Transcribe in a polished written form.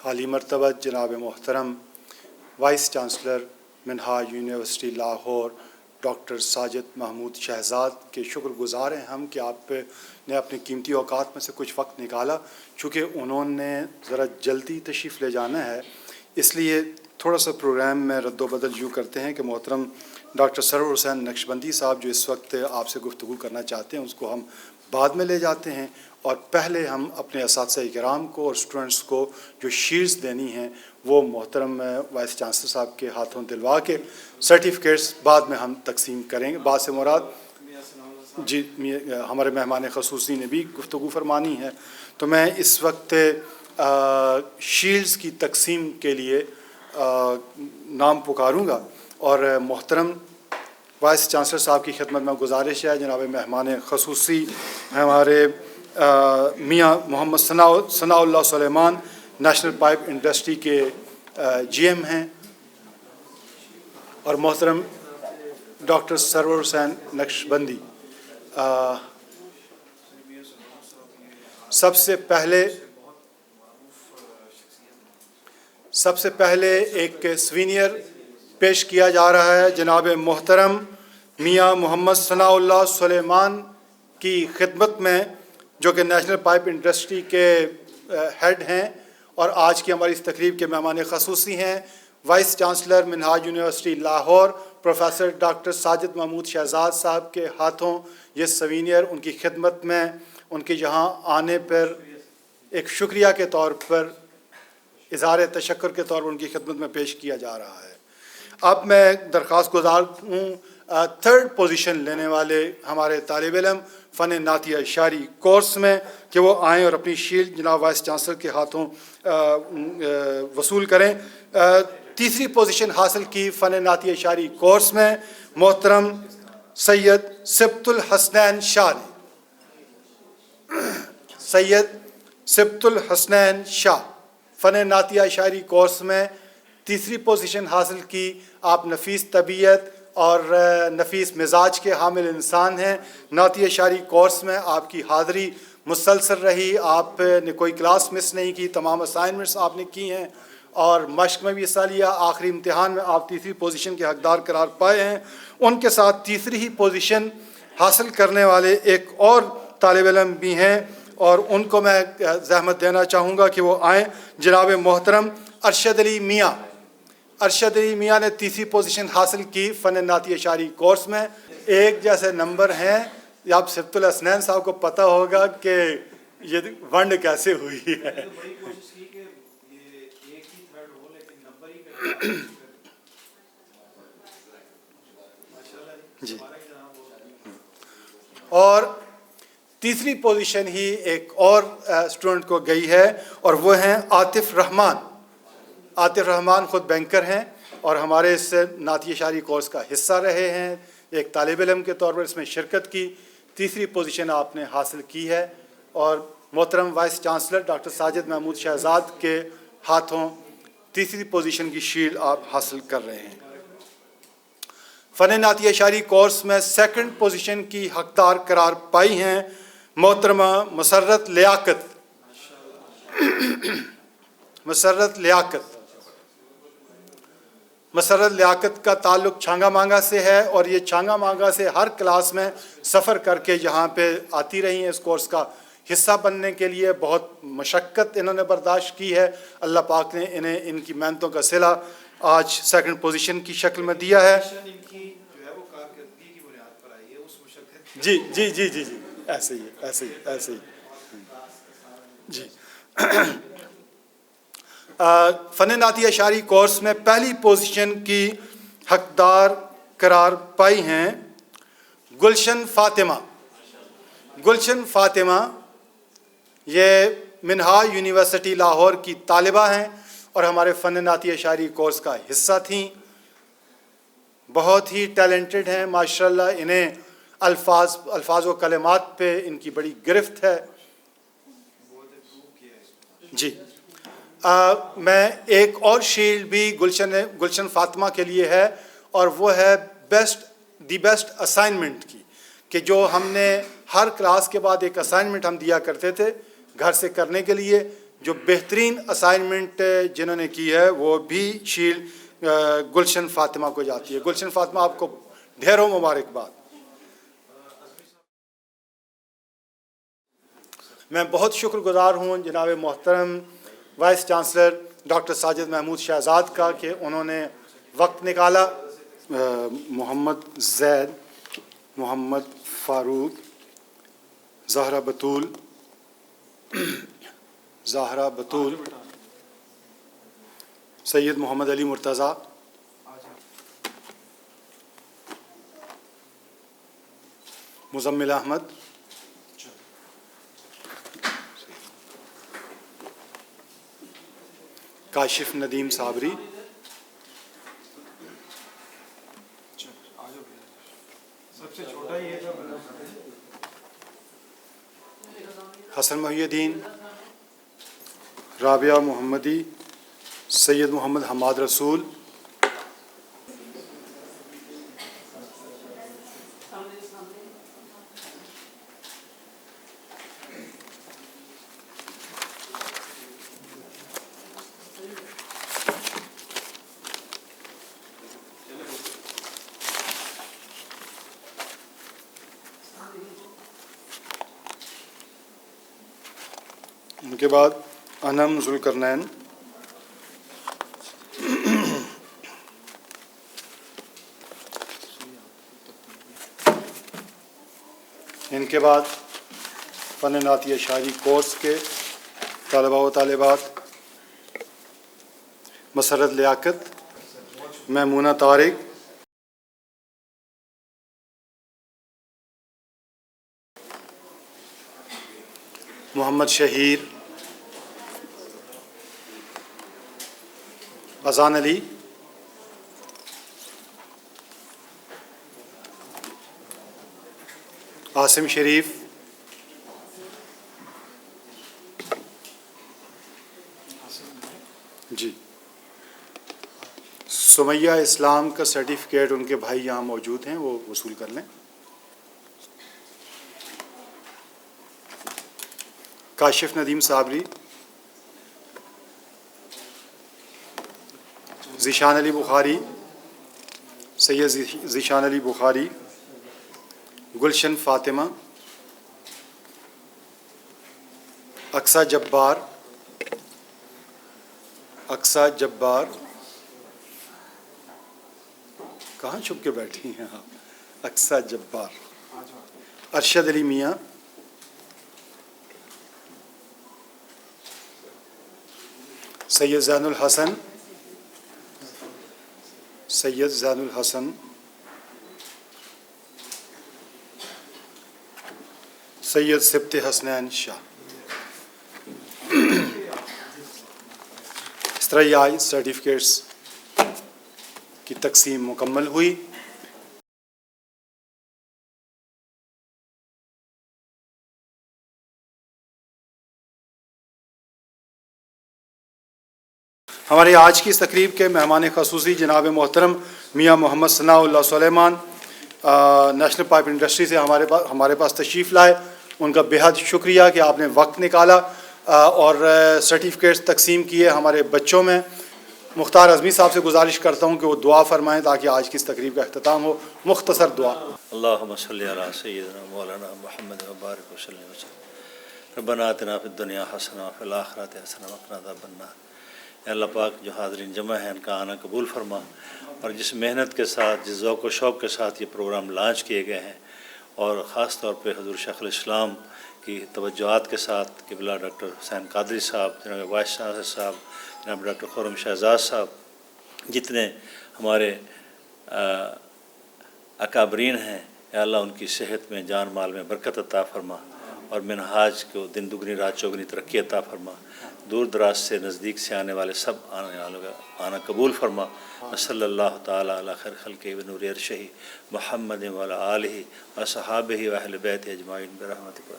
हाली मरतबा जनाब मोहतरम vice chancellor Minhaj University Lahore doctor Sajid Mahmood Shahzad के शुक्रगुज़ार हैं हम कि आपने अपनी कीमती औकात में से कुछ वक्त निकाला। चूँकि उन्होंने ज़रा जल्दी तशरीफ़ ले जाना है, इसलिए थोड़ा सा प्रोग्राम में रद्दोबदल यूँ करते हैं कि मोहतरम डॉक्टर सरवर हुसैन नक्शबंदी साहब जो इस वक्त आपसे गुफ्तगू करना चाहते हैं उसको हम बाद में ले जाते हैं, और पहले हम अपने असातिज़ा इकराम को और स्टूडेंट्स को जो शील्ड्स देनी हैं वो मोहतरम वाइस चांसलर साहब के हाथों दिलवा के सर्टिफिकेट्स बाद में हम तकसीम करेंगे। बाद से मुराद जी हमारे मेहमान ख़ुसूसी ने भी गुफ्तगू फरमानी है, तो मैं इस वक्त शील्ड्स की तकसीम के लिए नाम पुकारूँगा और मोहतरम वाइस चांसलर साहब की खिदमत में गुजारिश है जनाब मेहमान ख़ुसूसी हमारे Mian Mohammad Sanaullah Suleman National Pipe Industry के GM हैं, और मोहतरम डॉक्टर सरवर हुसैन नक्शबंदी। सबसे पहले एक सीनियर पेश किया जा रहा है जनाब मोहतरम मियाँ मोहम्मद सनाउल्लाह सुलेमान की खिदमत में, जो कि नेशनल पाइप इंडस्ट्री के हेड हैं और आज की हमारी इस तकरीब के मेहमान ख़ुसूसी हैं। Vice chancellor Minhaj University Lahore professor doctor Sajid Mahmood Shahzad Sahab के हाथों ये सवीनियर उनकी खिदमत में उनके यहाँ आने पर एक शुक्रिया के तौर पर, इज़हार तशक्कुर के तौर पर उनकी खिदमत में पेश किया जा रहा है। अब मैं दरख्वास्त गुजार हूँ थर्ड पोजीशन लेने वाले हमारे तालिब इल्म फ़न नातिया शायरी कोर्स में कि वो आएँ और अपनी शील्ड जनाब वाइस चांसलर के हाथों वसूल करें। तीसरी पोजीशन हासिल की फ़न नातिया शायरी कोर्स में मोहतरम सैयद सिब्तुल हसनैन शाह ने। सैयद सिब्तुल हसनैन शाह फ़न नातिया शायरी कोर्स में तीसरी पोजीशन हासिल की। आप नफीस तबीयत और नफीस मिजाज के हामिल इंसान हैं। नातिया शायरी कोर्स में आपकी हाज़री मुसलसल रही, आपने कोई क्लास मिस नहीं की, तमाम असाइनमेंट्स आपने की हैं और मश्क में भी हिस्सा लिया। आखिरी इम्तिहान में आप तीसरी पोजीशन के हकदार करार पाए हैं। उनके साथ तीसरी ही पोजीशन हासिल करने वाले एक और तालिब इल्म भी हैं और उनको मैं ज़हमत देना चाहूँगा कि वो आएँ। जनाब मोहतरम अरशद अली मियाँ। अरशद अली मियाँ ने तीसरी पोजीशन हासिल की फ़न नातिया शायरी कोर्स में। एक जैसे नंबर हैं, आप सिब्तुल हसनैन साहब को पता होगा कि ये वंड कैसे हुई है। जी, और तीसरी पोजीशन ही एक और स्टूडेंट को गई है और वो हैं आतिफ रहमान। आतिफ रहमान ख़ुद बैंकर हैं और हमारे इस नातिया शायरी कोर्स का हिस्सा रहे हैं। एक तालिब इल्म के तौर पर इसमें शिरकत की। तीसरी पोजीशन आपने हासिल की है और मोहतरम vice chancellor doctor Sajid Mahmood Shahzad के हाथों तीसरी पोजीशन की शील्ड आप हासिल कर रहे हैं। फ़न नातिया शायरी कोर्स में सेकंड पोजीशन की हकदार करार पाई हैं मोहतरमा मसर्रत लियाकत। मसर्रत लियाकत का ताल्लुक़ छांगा मांगा से है और ये छांगा मांगा से हर क्लास में सफ़र करके यहाँ पे आती रही हैं। इस कोर्स का हिस्सा बनने के लिए बहुत मशक्क़त इन्होंने बर्दाश्त की है। अल्लाह पाक ने इन्हें इनकी मेहनतों का सिला आज सेकंड पोजीशन की शक्ल में दिया है। जी जी जी जी जी ऐसे ही जी। फ़न नातिया शायरी कोर्स में पहली पोजीशन की हकदार करार पाई हैं गुलशन फ़ातिमा। गुलशन फ़ातिमा ये मिनहाज यूनिवर्सिटी लाहौर की तालिबा हैं और हमारे फ़न नातिया शायरी कोर्स का हिस्सा थीं। बहुत ही टैलेंटेड हैं माशाल्लाह। इन्हें अल्फाज व कलिमात पे इनकी बड़ी गिरफ्त है। जी मैं एक और शील्ड भी गुलशन फ़ातिमा के लिए है और वो है दी बेस्ट असाइनमेंट की, कि जो हमने हर क्लास के बाद एक असाइनमेंट हम दिया करते थे घर से करने के लिए। جو بہترین اسائنمنٹ جنہوں نے کی ہے وہ بھی شیل گلشن فاطمہ کو جاتی ہے. گلشن فاطمہ آپ کو ڈھیروں مبارکباد. میں بہت شکر گزار ہوں جناب محترم vice chancellor doctor Sajid Mahmood Shahzad کا کہ انہوں نے وقت نکالا. محمد زید، محمد فاروق، زہرا بطول، سید محمد علی مرتضیٰ، مزمل احمد، کاشف ندیم صابری، حسن محی الدین، رابعہ محمدی، سید محمد حماد رسول، ان کے بعد انم ذوالقرنین، ان کے بعد فن نعتیہ شاعری کورس کے طلباء و طالبات مسرت لیاقت، میمونہ طارق، محمد شہیر، اذان علی، عاصم شریف، جی سمیہ اسلام کا سرٹیفکیٹ ان کے بھائی یہاں موجود ہیں، وہ وصول کر لیں. کاشف ندیم صابری، ذیشان علی بخاری، سید ذیشان علی بخاری، گلشن فاطمہ، اقصیٰ جبار، کہاں چھپ کے بیٹھی ہیں آپ؟ اقصیٰ جبار، ارشد علی میاں، سید زین الحسن، سید سبت حسنین شاہ. اس طرح یہ آج سرٹیفکیٹس کی تقسیم مکمل ہوئی. ہماری آج کی اس تقریب کے مہمان خصوصی جناب محترم میاں محمد ثناء اللہ سلیمان نیشنل پائپ انڈسٹری سے ہمارے پاس تشریف لائے. ان کا بے حد شکریہ کہ آپ نے وقت نکالا اور سرٹیفکیٹس تقسیم کیے ہمارے بچوں میں. مختار اعظمی صاحب سے گزارش کرتا ہوں کہ وہ دعا فرمائیں تاکہ آج کی اس تقریب کا اختتام ہو. مختصر دعا. اللہم صلی علی سیدنا مولانا محمد وبارک وسلم ربنا آتنا فی الدنیا حسنہ وفی الآخرۃ حسنہ وقنا عذاب النار. اے اللہ پاک جو حاضرین جمع ہیں ان کا آنا قبول فرما، اور جس محنت کے ساتھ، جس ذوق و شوق کے ساتھ یہ پروگرام لانچ کیے گئے ہیں، اور خاص طور پہ حضور شیخ الاسلام کی توجہات کے ساتھ قبلہ ڈاکٹر حسین قادری صاحب، جناب وائس چانسلر صاحب، جناب ڈاکٹر خرم شہزاد صاحب، جتنے ہمارے اکابرین ہیں، اے اللہ ان کی صحت میں، جان مال میں برکت عطا فرما، اور منہاج کو دن دگنی رات چوگنی ترقی عطا فرما. دور دراز سے، نزدیک سے آنے والے سب آنا قبول فرما. صلی اللہ تعالیٰ علی خیر خلقہ بنور عرشہ محمد وعلی آلہ وصحابہ واہل بیتہ اجمعین برحمتک.